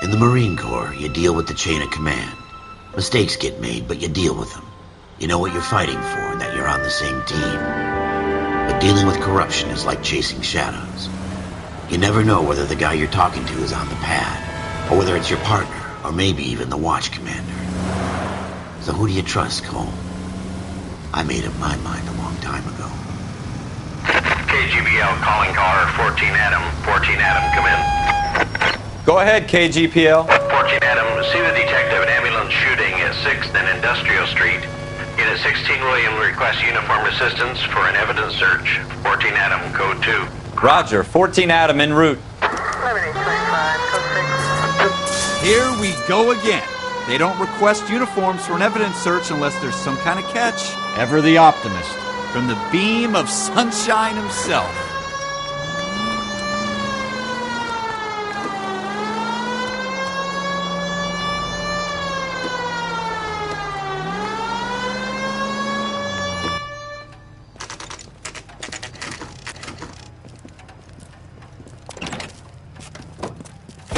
In the Marine Corps, you deal with the chain of command. Mistakes get made, but you deal with them. You know what you're fighting for and that you're on the same team. But dealing with corruption is like chasing shadows. You never know whether the guy you're talking to is on the pad, or whether it's your partner, or maybe even the watch commander. So who do you trust, Cole? I made up my mind a long time ago. KGBL calling car 14 Adam. 14 Adam, come in. Go ahead, KGPL. 14 Adam, see the detective at ambulance shooting at 6th and Industrial Street. Unit 16 William requests uniform assistance for an evidence search. 14 Adam, code 2. Roger, 14 Adam en route. Here we go again. They don't request uniforms for an evidence search unless there's some kind of catch. Ever the optimist. From the beam of sunshine himself.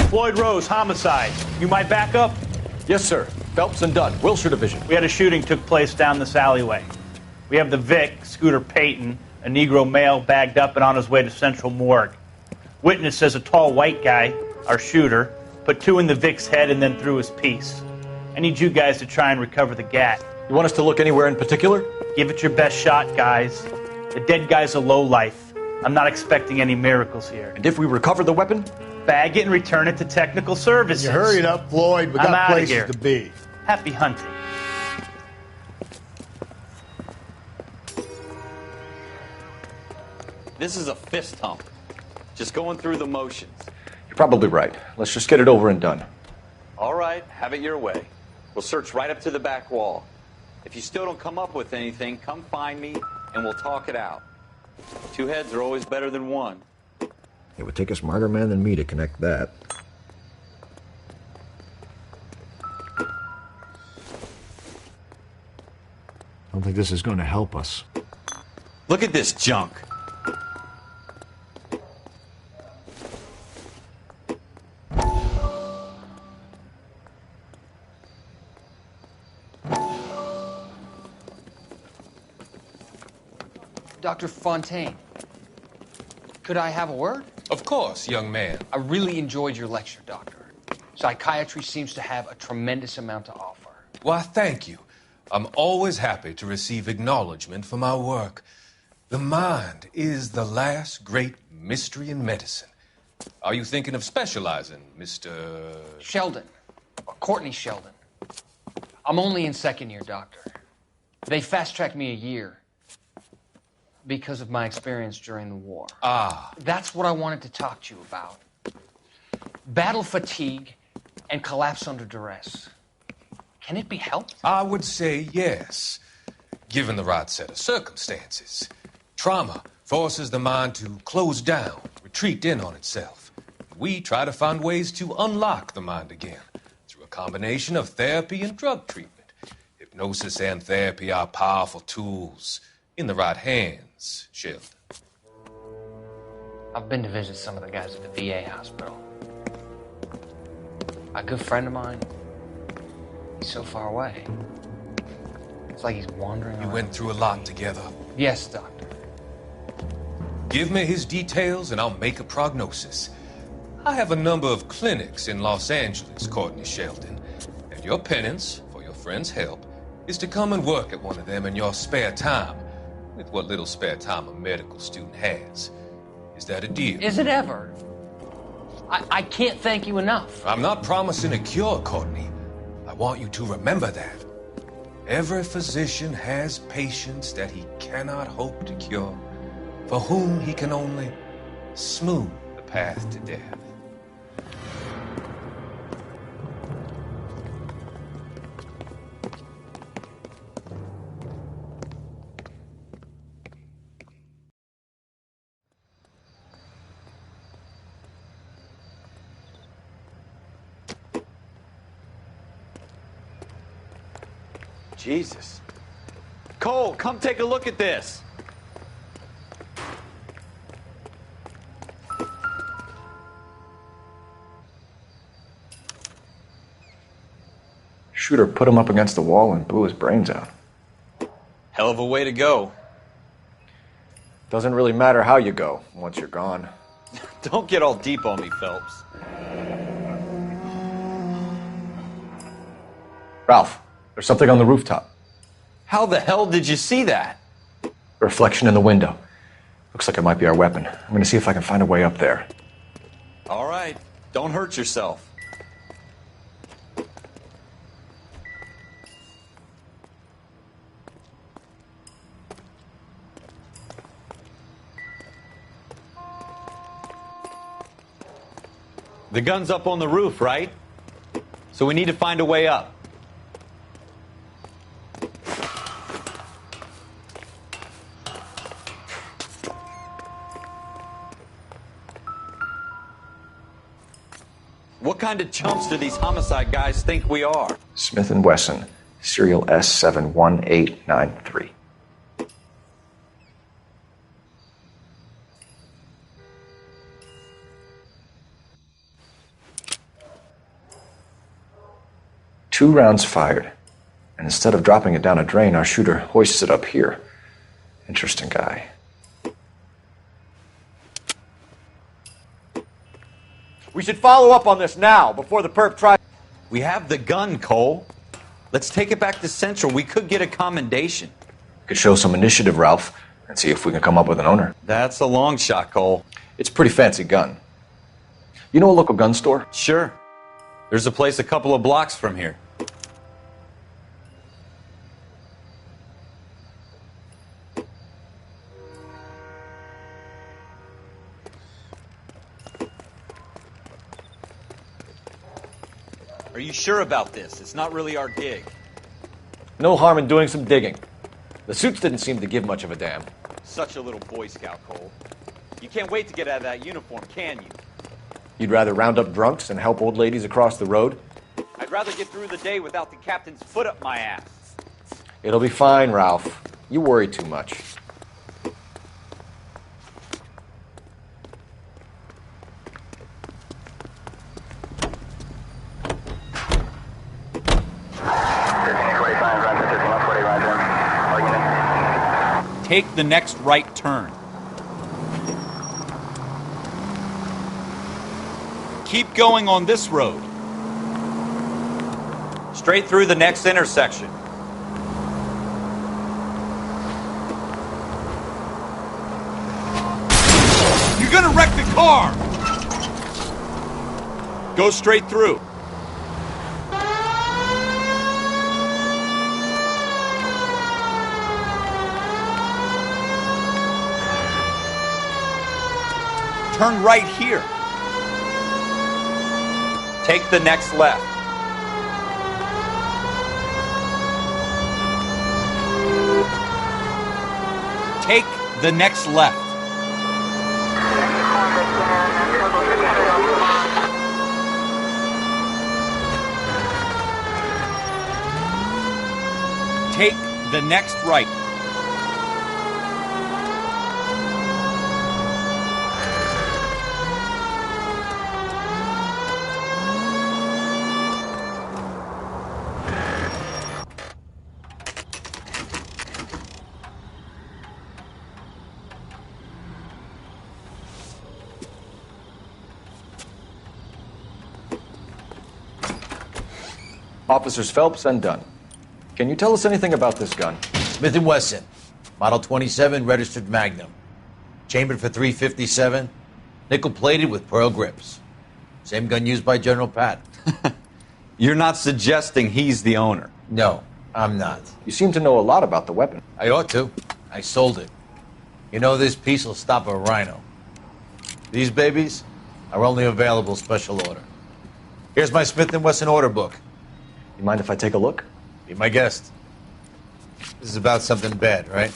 Floyd Rose, homicide. You might back up? Yes, sir. Phelps and Dunn, Wilshire Division. We had a shooting took place down this alleyway. We have the Vic, Scooter Payton, a Negro male bagged up and on his way to Central Morgue. Witness says a tall white guy, our shooter, put 2 in the Vic's head and then threw his piece. I need you guys to try and recover the gat. You want us to look anywhere in particular? Give it your best shot, guys. The dead guy's a lowlife. I'm not expecting any miracles here. And if we recover the weapon? Bag it and return it to technical services. You hurry it up, Floyd. We got places here to be. Happy hunting. This is a fist hump. Just going through the motions. You're probably right. Let's just get it over and done. All right, have it your way. We'll search right up to the back wall. If you still don't come up with anything, come find me and we'll talk it out. 2 heads are always better than 1. It would take a smarter man than me to connect that. I don't think this is going to help us. Look at this junk. Dr. Fontaine, could I have a word? Of course, young man. I really enjoyed your lecture, Doctor. Psychiatry seems to have a tremendous amount to offer. Why, thank you. I'm always happy to receive acknowledgement for my work. The mind is the last great mystery in medicine. Are you thinking of specializing, Mr. Sheldon, or Courtney Sheldon. I'm only in 2nd year, Doctor. They fast-tracked me a year because of my experience during the war. Ah. That's what I wanted to talk to you about. Battle fatigue and collapse under duress. Can it be helped? I would say yes, given the right set of circumstances. Trauma forces the mind to close down, retreat in on itself. We try to find ways to unlock the mind again through a combination of therapy and drug treatment. Hypnosis and therapy are powerful tools in the right hands, Sheldon. I've been to visit some of the guys at the VA hospital. A good friend of mine, he's so far away. It's like he's wandering around. You went through a lot together. Yes, Doctor. Give me his details and I'll make a prognosis. I have a number of clinics in Los Angeles, Courtney Sheldon, and your penance, for your friend's help, is to come and work at one of them in your spare time, with what little spare time a medical student has. Is that a deal? Is it ever? I can't thank you enough. I'm not promising a cure, Courtney. I want you to remember that. Every physician has patients that he cannot hope to cure, for whom he can only smooth the path to death. Jesus. Cole, come take a look at this. Shooter put him up against the wall and blew his brains out. Hell of a way to go. Doesn't really matter how you go once you're gone. Don't get all deep on me, Phelps. Ralph, there's something on the rooftop. How the hell did you see that? A reflection in the window. Looks like it might be our weapon. I'm going to see if I can find a way up there. All right. Don't hurt yourself. The gun's up on the roof, right? So we need to find a way up. What kind of chumps do these homicide guys think we are? Smith & Wesson, serial S71893. Two rounds fired, and instead of dropping it down a drain, our shooter hoists it up here. Interesting guy. We should follow up on this now, before the perp tries... We have the gun, Cole. Let's take it back to Central. We could get a commendation. Could show some initiative, Ralph, and see if we can come up with an owner. That's a long shot, Cole. It's a pretty fancy gun. You know a local gun store? Sure. There's a place a couple of blocks from here. Are you sure about this? It's not really our gig. No harm in doing some digging. The suits didn't seem to give much of a damn. Such a little Boy Scout, Cole. You can't wait to get out of that uniform, can you? You'd rather round up drunks than help old ladies across the road? I'd rather get through the day without the captain's foot up my ass. It'll be fine, Ralph. You worry too much. Take the next right turn. Keep going on this road. Straight through the next intersection. You're gonna wreck the car! Go straight through. Turn right here. Take the next left. Take the next left. Take the next right. Officers Phelps and Dunn. Can you tell us anything about this gun? Smith & Wesson, Model 27, registered Magnum. Chambered for .357, nickel-plated with pearl grips. Same gun used by General Patton. You're not suggesting he's the owner? No, I'm not. You seem to know a lot about the weapon. I ought to. I sold it. You know, this piece will stop a rhino. These babies are only available special order. Here's my Smith & Wesson order book. You mind if I take a look? Be my guest. This is about something bad, right?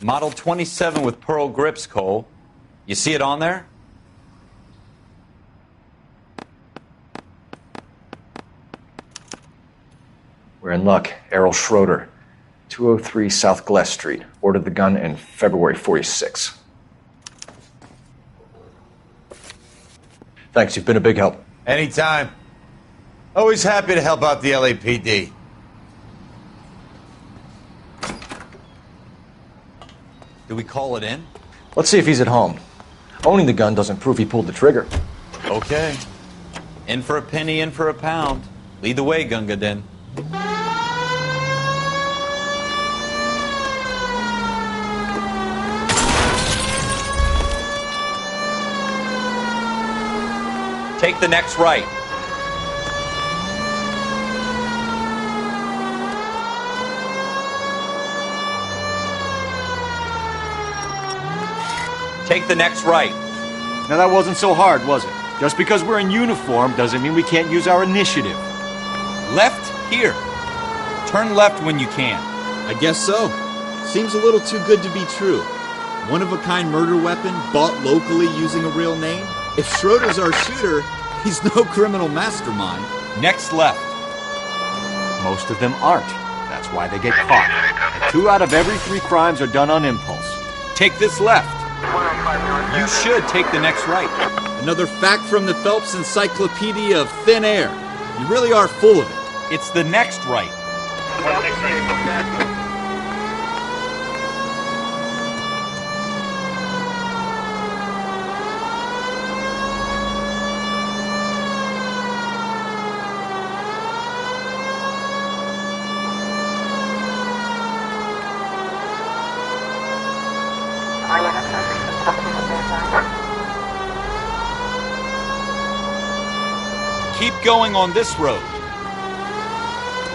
Model 27 with pearl grips, Cole. You see it on there? We're in luck. Errol Schroeder, 203 South Gless Street. Ordered the gun in February '46. Thanks, you've been a big help. Anytime. Always happy to help out the LAPD. Do we call it in? Let's see if he's at home. Owning the gun doesn't prove he pulled the trigger. Okay. In for a penny, in for a pound. Lead the way, Gunga Din. Take the next right. Take the next right. Now that wasn't so hard, was it? Just because we're in uniform doesn't mean we can't use our initiative. Left here. Turn left when you can. I guess so. Seems a little too good to be true. One-of-a-kind murder weapon bought locally using a real name? If Schroeder's our shooter, he's no criminal mastermind. Next left. Most of them aren't. That's why they get caught. And 2 out of every 3 crimes are done on impulse. Take this left. You should take the next right. Another fact from the Phelps Encyclopedia of Thin Air. You really are full of it. It's the next right. Keep going on this road.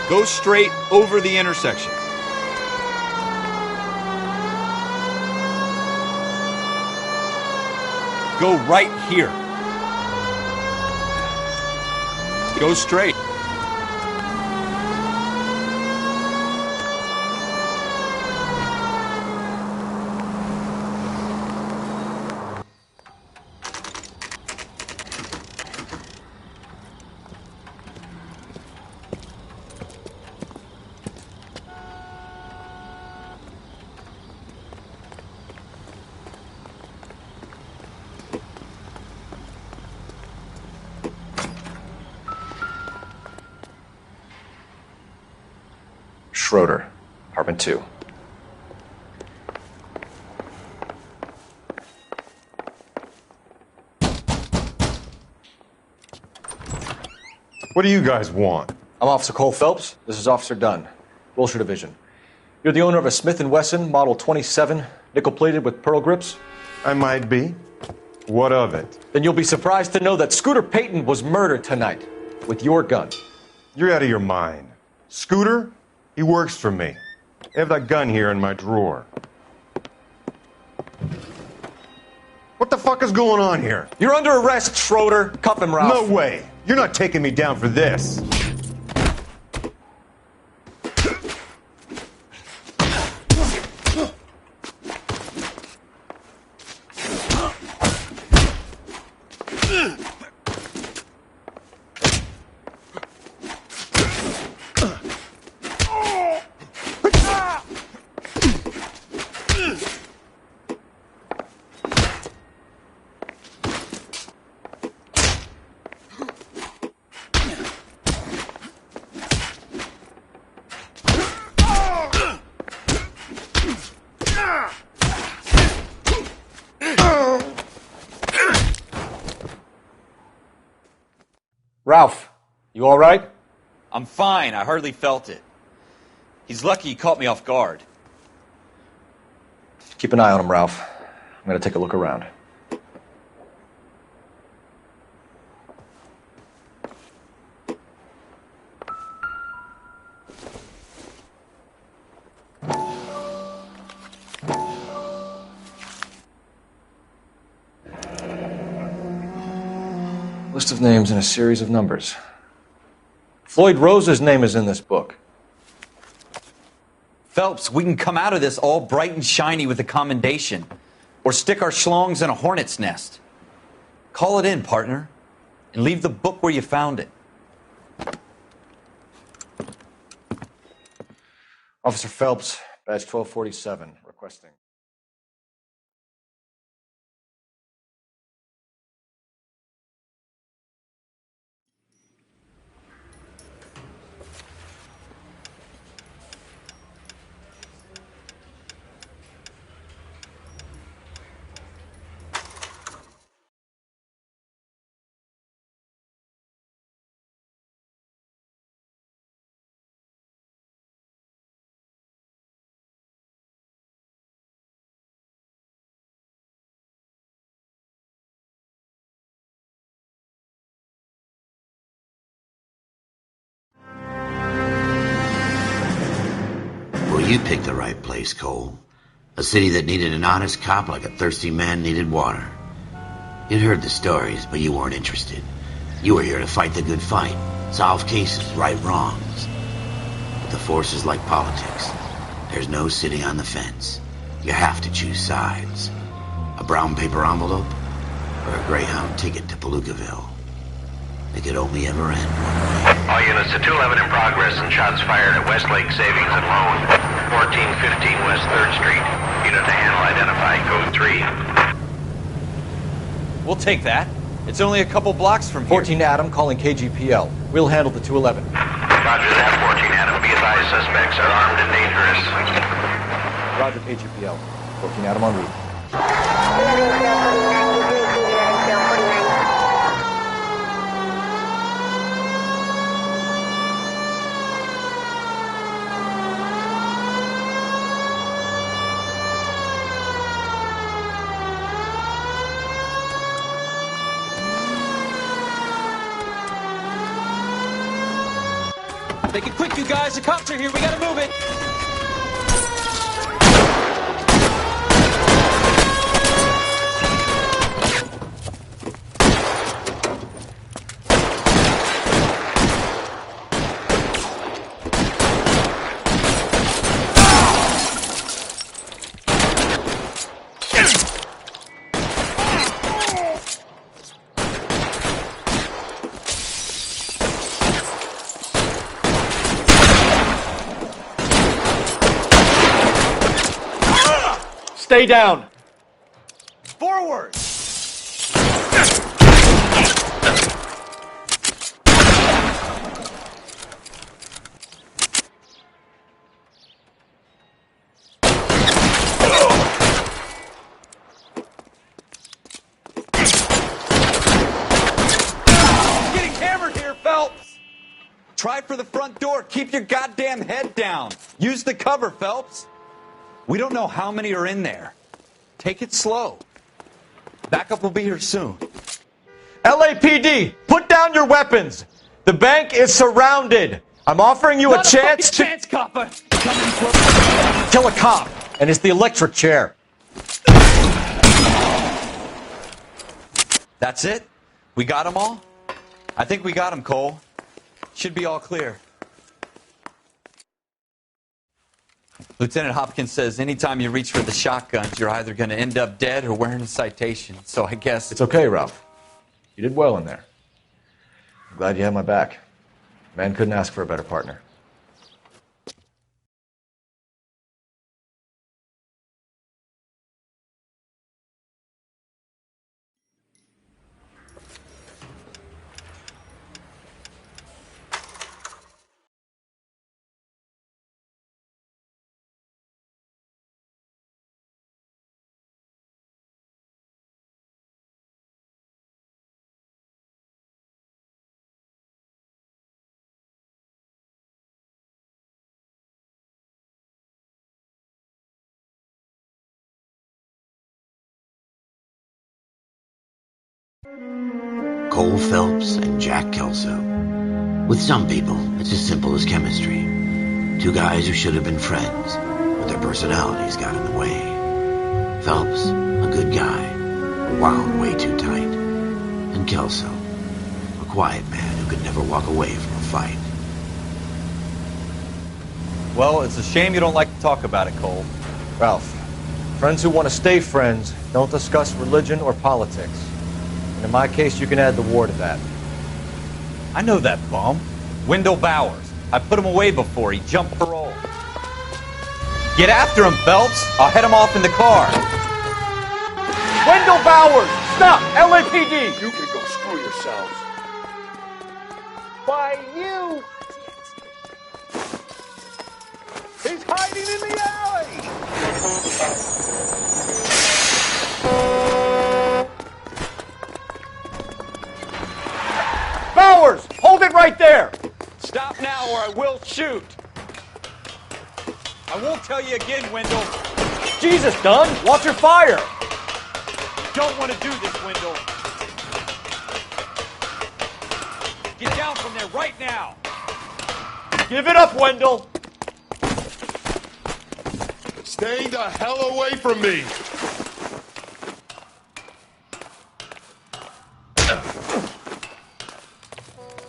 Go straight over the intersection. Go right here. Go straight. Schroeder, apartment 2. What do you guys want? I'm Officer Cole Phelps. This is Officer Dunn, Wilshire Division. You're the owner of a Smith & Wesson Model 27, nickel-plated with pearl grips? I might be. What of it? Then you'll be surprised to know that Scooter Payton was murdered tonight with your gun. You're out of your mind. Scooter? He works for me. I have that gun here in my drawer. What the fuck is going on here? You're under arrest, Schroeder. Cuff him, Ralph. No way. You're not taking me down for this. Ralph, you all right? I'm fine. I hardly felt it. He's lucky he caught me off guard. Keep an eye on him, Ralph. I'm going to take a look around. List of names and a series of numbers. Floyd Rose's name is in this book. Phelps, we can come out of this all bright and shiny with a commendation. Or stick our schlongs in a hornet's nest. Call it in, partner. And leave the book where you found it. Officer Phelps, badge 1247, requesting. Well, you picked the right place, Cole. A city that needed an honest cop like a thirsty man needed water. You'd heard the stories, but you weren't interested. You were here to fight the good fight, solve cases, right wrongs. But the force is like politics. There's no sitting on the fence. You have to choose sides. A brown paper envelope or a Greyhound ticket to Palookaville. It could only ever end one way. All units to 211 in progress and shots fired at Westlake Savings and Loan, 1415 West 3rd Street. Unit to handle identified, code 3. We'll take that. It's only a couple blocks from here. 14 Adam calling KGPL. We'll handle the 211. Roger that, 14 Adam. Be advised, suspects are armed and dangerous. Roger, KGPL. 14 Adam on route. Make it quick, you guys. The cops are here. We gotta move it. Stay down. Forward! Getting hammered here, Phelps! Try for the front door. Keep your goddamn head down. Use the cover, Phelps. We don't know how many are in there. Take it slow. Backup will be here soon. LAPD, put down your weapons. The bank is surrounded. I'm offering you a chance to chance, copper. kill a cop, and it's the electric chair. That's it? We got them all? I think we got them, Cole. Should be all clear. Lieutenant Hopkins says anytime you reach for the shotguns, you're either going to end up dead or wearing a citation. So I guess... It's okay, Ralph. You did well in there. I'm glad you had my back. Man couldn't ask for a better partner. Cole Phelps and Jack Kelso. With some people, it's as simple as chemistry. Two guys who should have been friends, but their personalities got in the way. Phelps, a good guy, wound way too tight. And Kelso, a quiet man who could never walk away from a fight. Well, it's a shame you don't like to talk about it, Cole. Ralph, friends who want to stay friends don't discuss religion or politics. And in my case, you can add the war to that. I know that bum. Wendell Bowers. I put him away before. He jumped parole. Get after him, Phelps. I'll head him off in the car. Wendell Bowers! Stop! LAPD! You can go screw yourselves. Why, you! He's hiding in the alley! Bowers! Hold it right there! Stop now or I will shoot. I won't tell you again, Wendell. Jesus, Dunn! Watch your fire! Don't want to do this, Wendell. Get down from there right now. Give it up, Wendell! Stay the hell away from me!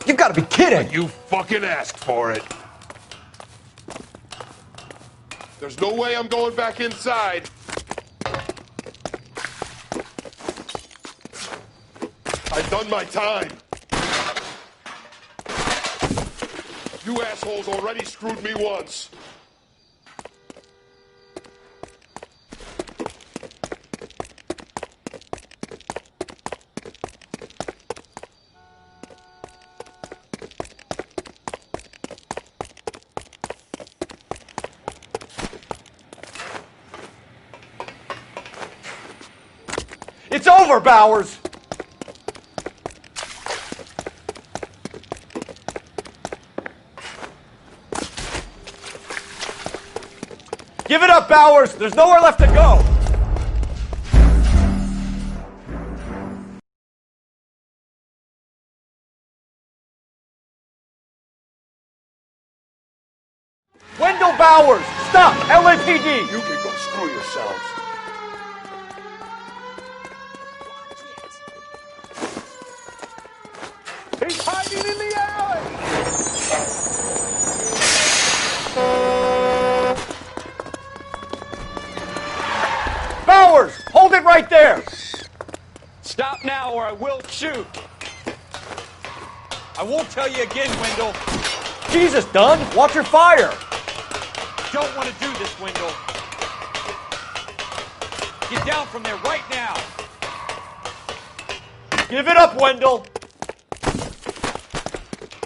You gotta be kidding! You fucking asked for it. There's no way I'm going back inside. I've done my time. You assholes already screwed me once. It's over, Bowers! Give it up, Bowers! There's nowhere left to go! Wendell Bowers! Stop! LAPD! You can go screw yourselves. He's hiding in the alley! Bowers! Hold it right there! Stop now or I will shoot. I won't tell you again, Wendell. Jesus, Dunn! Watch your fire! Don't want to do this, Wendell. Get down from there right now. Give it up, Wendell!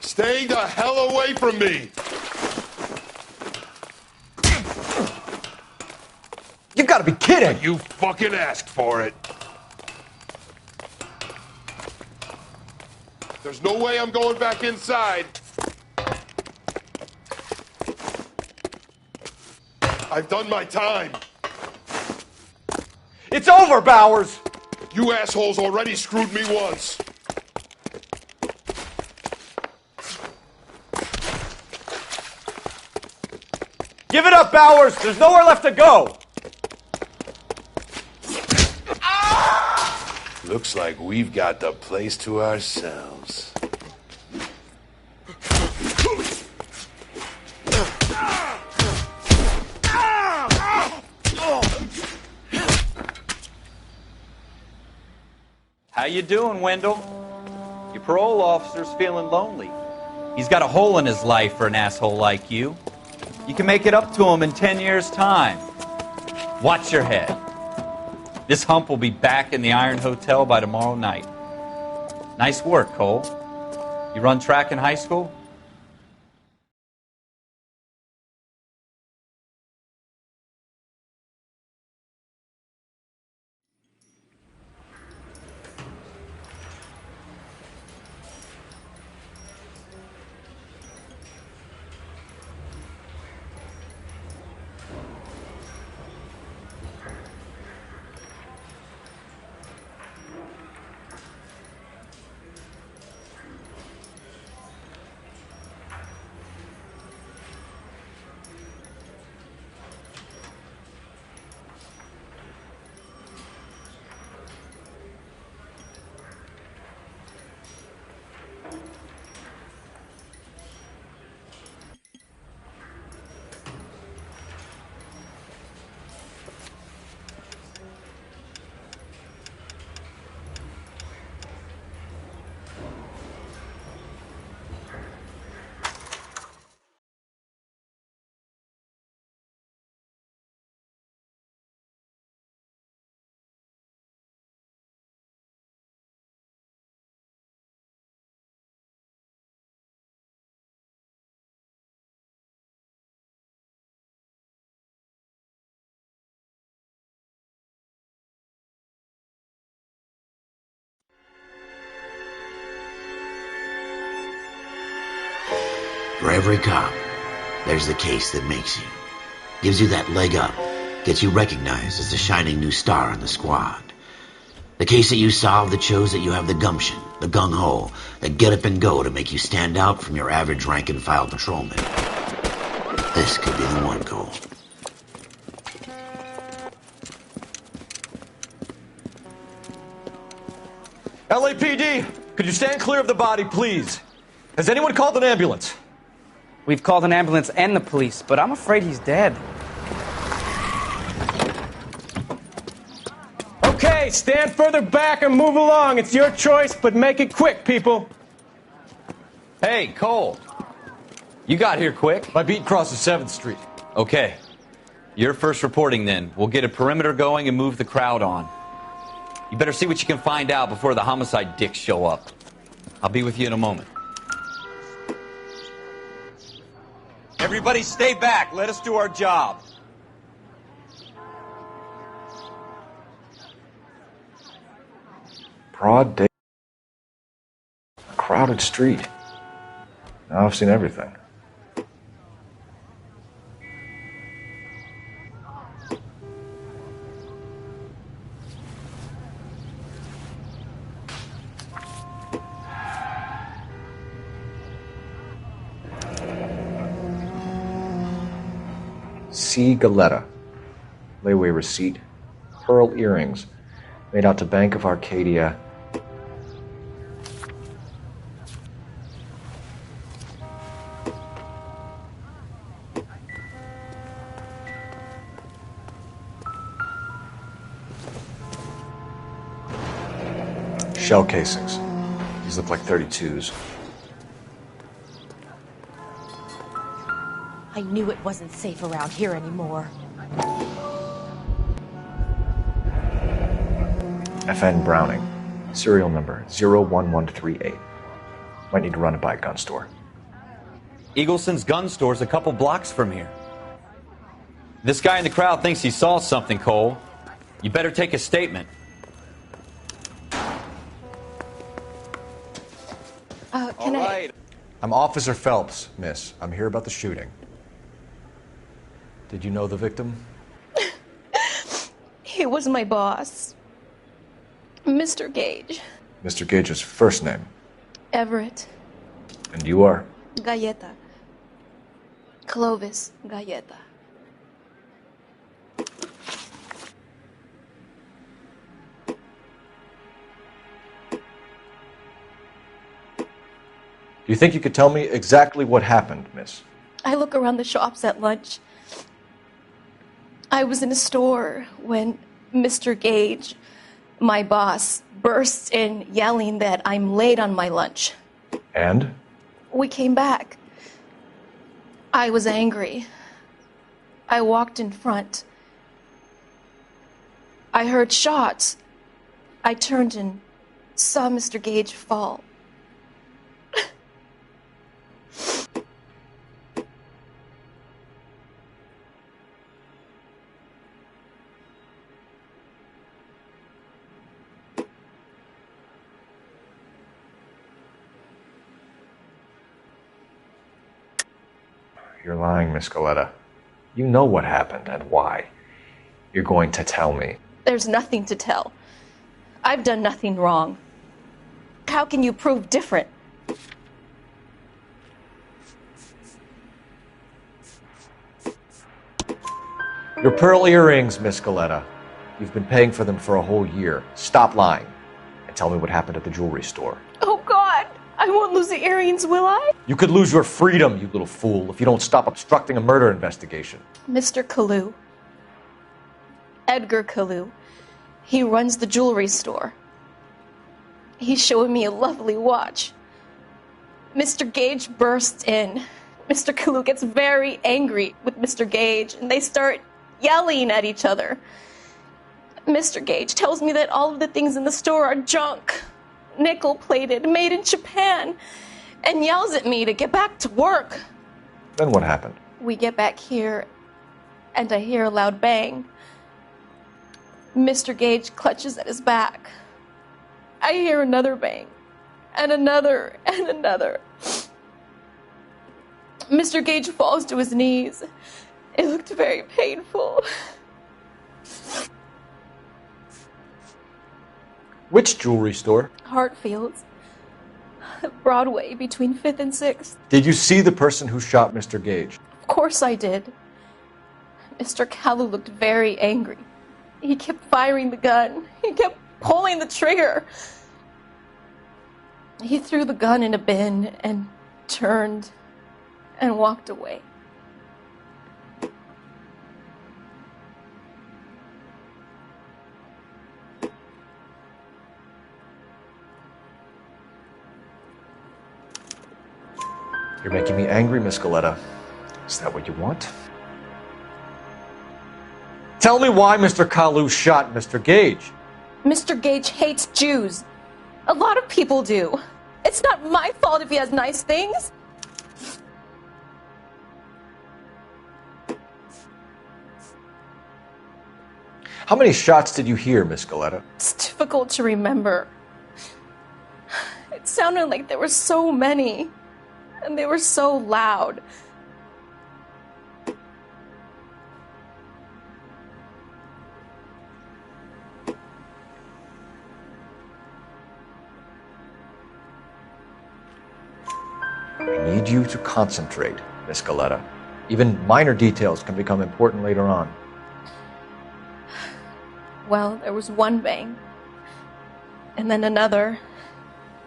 Stay the hell away from me! You gotta be kidding! You fucking asked for it. There's no way I'm going back inside. I've done my time. It's over, Bowers! You assholes already screwed me once. Give it up, Bowers! There's nowhere left to go! Looks like we've got the place to ourselves. How you doing, Wendell? Your parole officer's feeling lonely. He's got a hole in his life for an asshole like you. You can make it up to him in 10 years' time. Watch your head. This hump will be back in the Iron Hotel by tomorrow night. Nice work, Cole. You run track in high school? For every cop, there's the case that makes you. Gives you that leg up. Gets you recognized as the shining new star in the squad. The case that you solve that shows that you have the gumption, the gung-ho, the get up and go to make you stand out from your average rank and file patrolman. This could be the one, Cole. LAPD, could you stand clear of the body, please? Has anyone called an ambulance? We've called an ambulance and the police, but I'm afraid he's dead. Okay, stand further back and move along. It's your choice, but make it quick, people. Hey, Cole. You got here quick. My beat crosses 7th Street. Okay. You're first reporting then. We'll get a perimeter going and move the crowd on. You better see what you can find out before the homicide dicks show up. I'll be with you in a moment. Everybody stay back. Let us do our job. Broad day. Crowded street. Now I've seen everything. C. Galetta. Layaway receipt. Pearl earrings. Made out to Bank of Arcadia. Shell casings. These look like 32s. I knew it wasn't safe around here anymore. FN Browning. Serial number 01138. Might need to run it by a gun store. Eagleson's gun store's a couple blocks from here. This guy in the crowd thinks he saw something, Cole. You better take a statement. Can All I... right. I'm Officer Phelps, miss. I'm here about the shooting. Did you know the victim? He was my boss. Mr. Gage. Mr. Gage's first name. Everett. And you are? Galleta. Clovis Galleta. Do you think you could tell me exactly what happened, miss? I look around the shops at lunch. I was in a store when Mr. Gage, my boss, bursts in yelling that I'm late on my lunch. And? We came back. I was angry. I walked in front. I heard shots. I turned and saw Mr. Gage fall. You're lying, Miss Galetta. You know what happened and why. You're going to tell me. There's nothing to tell. I've done nothing wrong. How can you prove different? Your pearl earrings, Miss Galetta. You've been paying for them for a whole year. Stop lying and tell me what happened at the jewelry store. Oh, God! I won't lose the earrings, will I? You could lose your freedom, you little fool, if you don't stop obstructing a murder investigation. Mr. Kalu. Edgar Kalu. He runs the jewelry store. He's showing me a lovely watch. Mr. Gage bursts in. Mr. Kalu gets very angry with Mr. Gage, and they start yelling at each other. Mr. Gage tells me that all of the things in the store are junk, nickel-plated, made in Japan, and yells at me to get back to work. Then what happened? We get back here, and I hear a loud bang. Mr. Gage clutches at his back. I hear another bang, and another, and another. Mr. Gage falls to his knees. It looked very painful. Which jewelry store? Hartfield's. Broadway, between 5th and 6th. Did you see the person who shot Mr. Gage? Of course I did. Mr. Kalu looked very angry. He kept firing the gun. He kept pulling the trigger. He threw the gun in a bin and turned and walked away. You're making me angry, Miss Galetta. Is that what you want? Tell me why Mr. Kalu shot Mr. Gage. Mr. Gage hates Jews. A lot of people do. It's not my fault if he has nice things. How many shots did you hear, Miss Galetta? It's difficult to remember. It sounded like there were so many, and they were so loud. I need you to concentrate, Miss Galetta. Even minor details can become important later on. Well, there was one bang, and then another,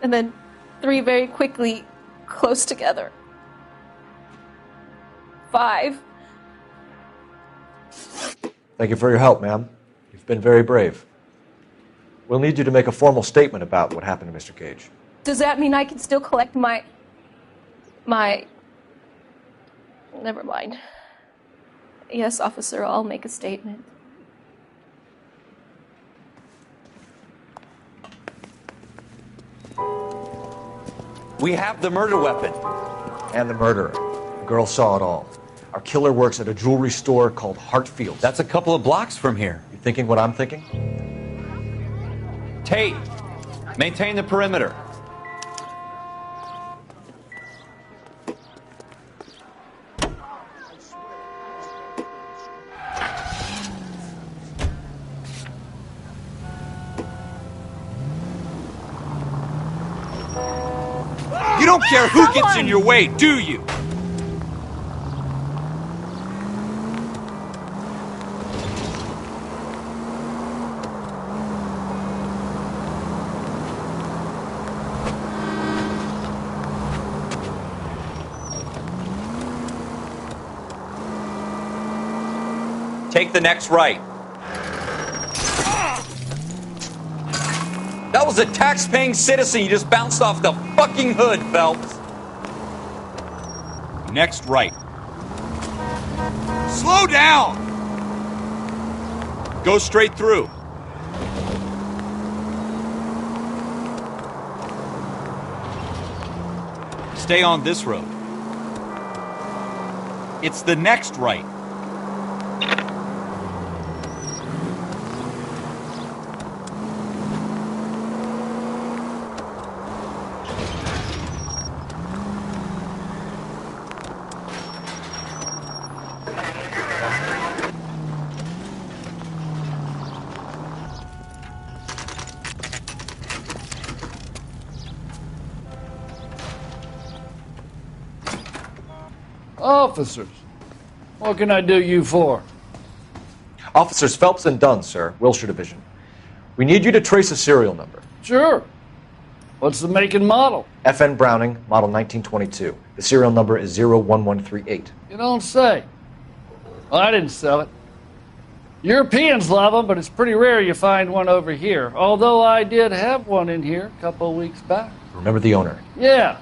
and then three very quickly, close together. 5. Thank you for your help, ma'am. You've been very brave. We'll need you to make a formal statement about what happened to Mr. Gage. Does that mean I can still collect my... Never mind. Yes, officer, I'll make a statement. We have the murder weapon. And the murderer. The girl saw it all. Our killer works at a jewelry store called Hartfield. That's a couple of blocks from here. You thinking what I'm thinking? Tate, maintain the perimeter. You don't care who gets in your way, do you? Take the next right. That was a tax-paying citizen you just bounced off the fucking hood, Phelps. Next right. Slow down! Go straight through. Stay on this road. It's the next right. Officers, what can I do you for? Officers Phelps and Dunn, sir, Wilshire Division. We need you to trace a serial number. Sure. What's the make and model? FN Browning, model 1922. The serial number is 01138. You don't say. Well, I didn't sell it. Europeans love them, but it's pretty rare you find one over here. Although I did have one in here a couple of weeks back. Remember the owner? Yeah.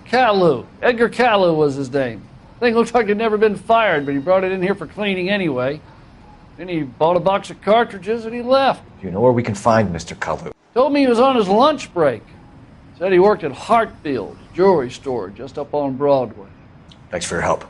Kalu. Edgar Kalu was his name. Thing looked like he'd never been fired, but he brought it in here for cleaning anyway. Then he bought a box of cartridges and he left. Do you know where we can find Mr. Kalu? Told me he was on his lunch break. Said he worked at Hartfield, jewelry store just up on Broadway. Thanks for your help.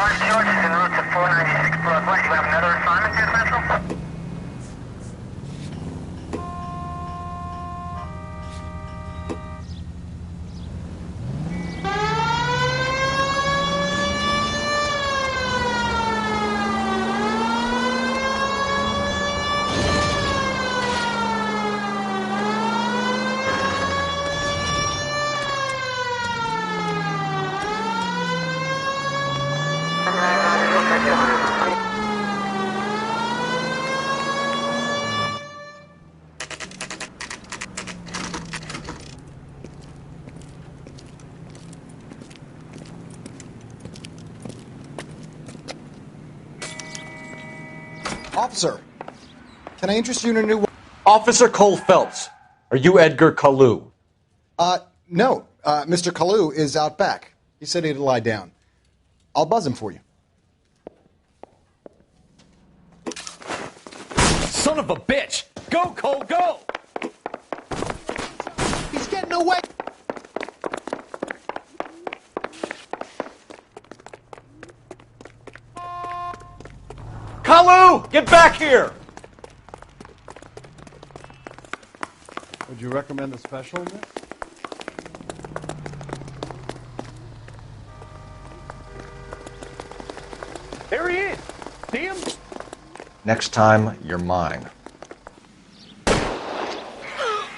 5 charges en route to 496 Broad West. You have another assignment here, Central? Officer, can I interest you in a new... Officer Cole Phelps, are you Edgar Kalu? No. Mr. Kalu is out back. He said he'd lie down. I'll buzz him for you. Son of a bitch! Go, Cole, go! He's getting away! Kalu, get back here! Would you recommend a special in this? There he is! See him? Next time, you're mine.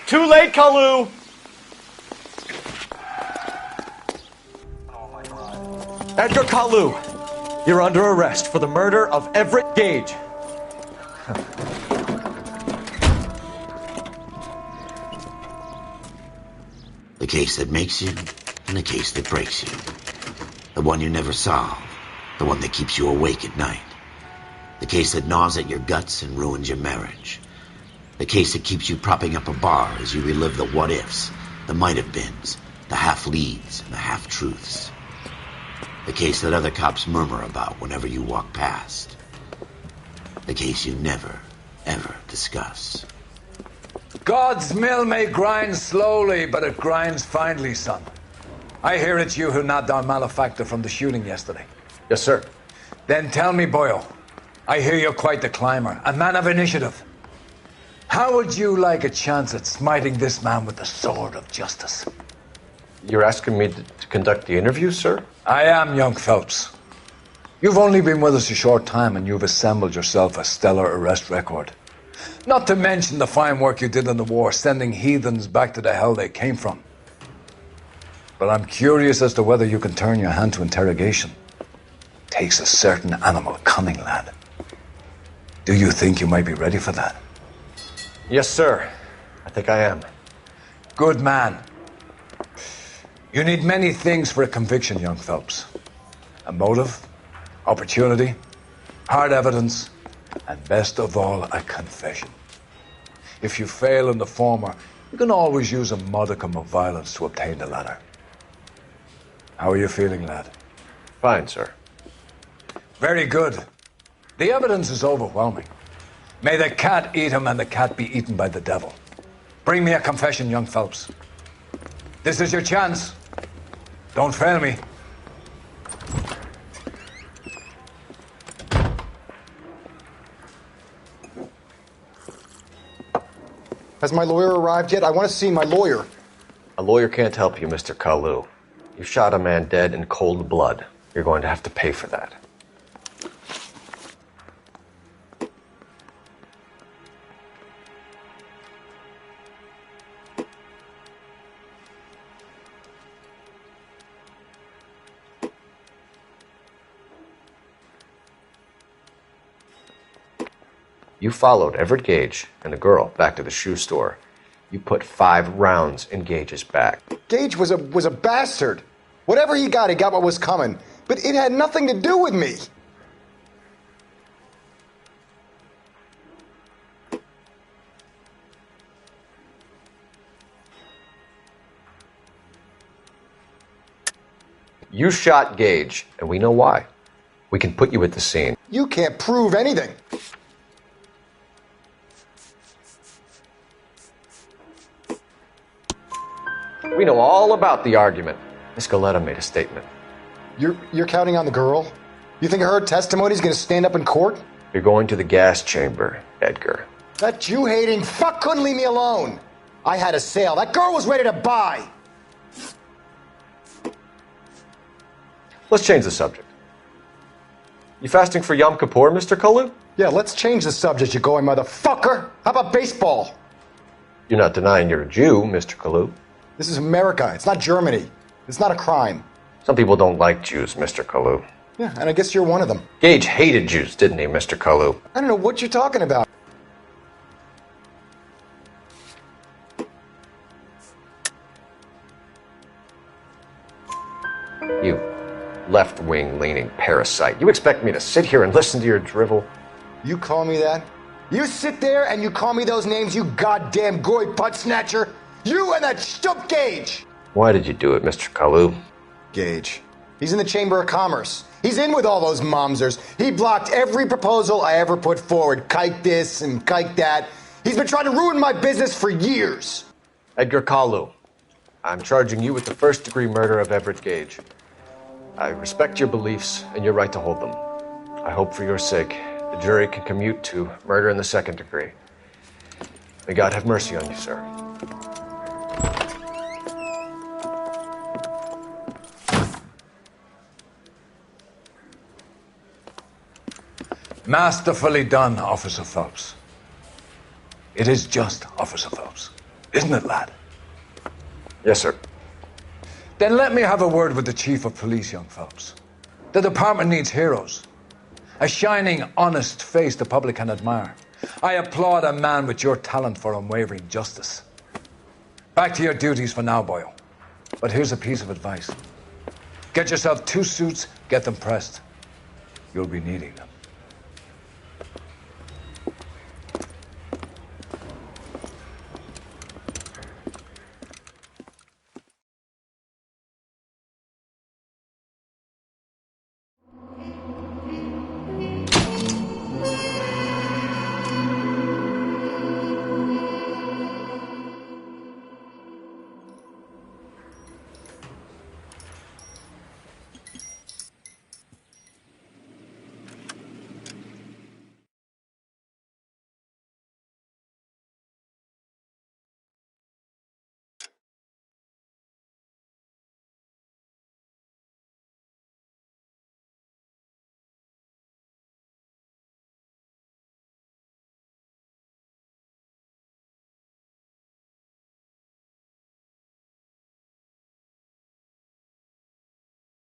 Too late, Kalu! Edgar Kalu, you're under arrest for the murder of Everett Gage. The case that makes you, and the case that breaks you. The one you never solve. The one that keeps you awake at night. The case that gnaws at your guts and ruins your marriage. The case that keeps you propping up a bar as you relive the what-ifs, the might-have-beens, the half-leads, and the half-truths. The case that other cops murmur about whenever you walk past. The case you never, ever discuss. God's mill may grind slowly, but it grinds finely, son. I hear it's you who nabbed our malefactor from the shooting yesterday. Yes, sir. Then tell me, boyo, I hear you're quite the climber, a man of initiative. How would you like a chance at smiting this man with the sword of justice? You're asking me to conduct the interview, sir? I am, young Phelps. You've only been with us a short time and you've assembled yourself a stellar arrest record. Not to mention the fine work you did in the war, sending heathens back to the hell they came from. But I'm curious as to whether you can turn your hand to interrogation. Takes a certain animal cunning, lad. Do you think you might be ready for that? Yes, sir. I think I am. Good man. You need many things for a conviction, young Phelps. A motive, opportunity, hard evidence, and best of all, a confession. If you fail in the former, you can always use a modicum of violence to obtain the latter. How are you feeling, lad? Fine, sir. Very good. The evidence is overwhelming. May the cat eat him and the cat be eaten by the devil. Bring me a confession, young Phelps. This is your chance. Don't fail me. Has my lawyer arrived yet? I want to see my lawyer. A lawyer can't help you, Mr. Kalu. You shot a man dead in cold blood. You're going to have to pay for that. You followed Everett Gage and the girl back to the shoe store. You put 5 rounds in Gage's back. Gage was a bastard. Whatever he got what was coming. But it had nothing to do with me. You shot Gage, and we know why. We can put you at the scene. You can't prove anything. We know all about the argument. Miss Galetta made a statement. You're counting on the girl? You think her testimony is going to stand up in court? You're going to the gas chamber, Edgar. That Jew-hating fuck couldn't leave me alone. I had a sale. That girl was ready to buy. Let's change the subject. You fasting for Yom Kippur, Mr. Kalu? Yeah, let's change the subject, you going motherfucker. How about baseball? You're not denying you're a Jew, Mr. Kalu. This is America. It's not Germany. It's not a crime. Some people don't like Jews, Mr. Kalu. Yeah, and I guess you're one of them. Gage hated Jews, didn't he, Mr. Kalu? I don't know what you're talking about. You left-wing leaning parasite. You expect me to sit here and listen to your drivel? You call me that? You sit there and you call me those names, you goddamn goy putt snatcher? You and that stump Gage! Why did you do it, Mr. Kalu? Gage. He's in the Chamber of Commerce. He's in with all those momsers. He blocked every proposal I ever put forward. Kike this and kike that. He's been trying to ruin my business for years. Edgar Kalu, I'm charging you with the first-degree murder of Everett Gage. I respect your beliefs and your right to hold them. I hope for your sake the jury can commute to murder in the second degree. May God have mercy on you, sir. Masterfully done, Officer Phelps. It is just, Officer Phelps. Isn't it, lad? Yes, sir. Then let me have a word with the Chief of Police, young Phelps. The department needs heroes. A shining, honest face the public can admire. I applaud a man with your talent for unwavering justice. Back to your duties for now, Boyle. But here's a piece of advice. Get yourself 2 suits, get them pressed. You'll be needing them.